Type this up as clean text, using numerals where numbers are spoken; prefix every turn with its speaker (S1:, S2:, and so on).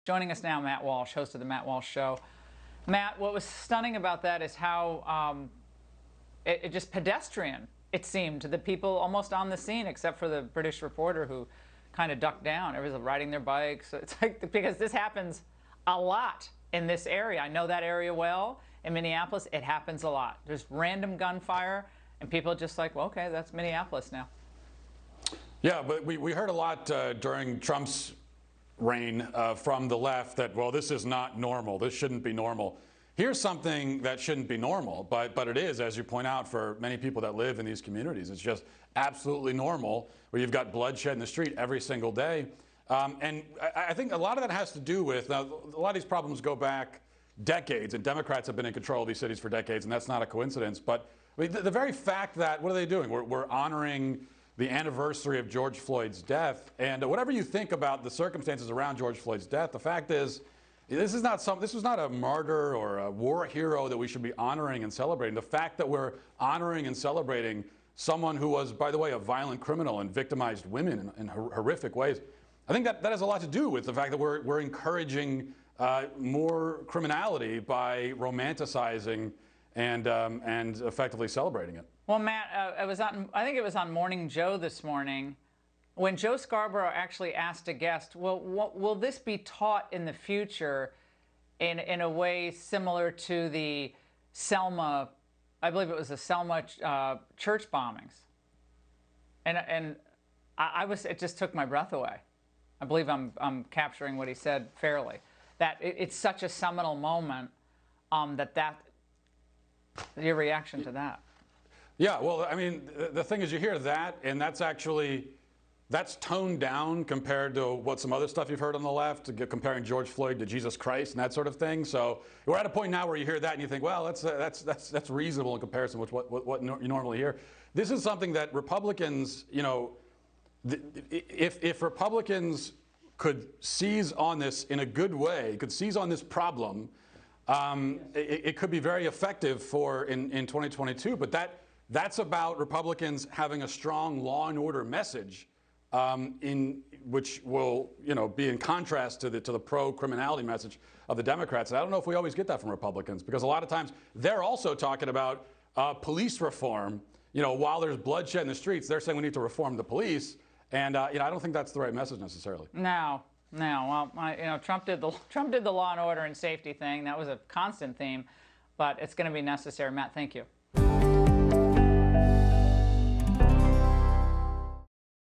S1: Joining us now, Matt Walsh, host of the Matt Walsh Show. Matt, what was stunning about that is how it just pedestrian, it seemed, to the people almost on the scene, except for the British reporter who kind of ducked down. Everyone's riding their bikes. It's like, because this happens a lot in this area. I know that area well. In Minneapolis, it happens a lot. There's random gunfire, and people are just like, well, okay, that's Minneapolis now.
S2: Yeah, but we heard a lot during Trump's reign from the left that, well, this is not normal. This shouldn't be normal. Here's something that shouldn't be normal, but it is, as you point out, for many people that live in these communities. It's just absolutely normal, where you've got bloodshed in the street every single day. And I think a lot of that has to do with, now, a lot of these problems go back decades, and Democrats have been in control of these cities for decades, and that's not a coincidence. But I mean, the very fact that, what are they doing? We're honoring the anniversary of George Floyd's death, and whatever you think about the circumstances around George Floyd's death, the fact is, this was not a martyr or a war hero that we should be honoring and celebrating. The fact that we're honoring and celebrating someone who was, by the way, a violent criminal and victimized women in horrific ways, I think that has a lot to do with the fact that we're encouraging more criminality by romanticizing and effectively celebrating it.
S1: Well, Matt, I think it was on Morning Joe this morning, when Joe Scarborough actually asked a guest, well, will this be taught in the future in a way similar to the Selma, I believe it was the Selma church bombings? And it just took my breath away. I believe I'm capturing what he said fairly. That it's such a seminal moment, your reaction to that.
S2: Yeah, well, I mean, the thing is, you hear that, and that's toned down compared to what some other stuff you've heard on the left, comparing George Floyd to Jesus Christ and that sort of thing. So we're at a point now where you hear that and you think, well, that's reasonable in comparison with what you normally hear. This is something that Republicans, you know, if Republicans could seize on this in a good way, could seize on this problem, it could be very effective in 2022. But that's about Republicans having a strong law and order message, which will, you know, be in contrast to the pro-criminality message of the Democrats. And I don't know if we always get that from Republicans, because a lot of times they're also talking about police reform. You know, while there's bloodshed in the streets, they're saying we need to reform the police. And you know, I don't think that's the right message necessarily.
S1: No. Well, you know, Trump did the law and order and safety thing. That was a constant theme, but it's going to be necessary. Matt, thank you.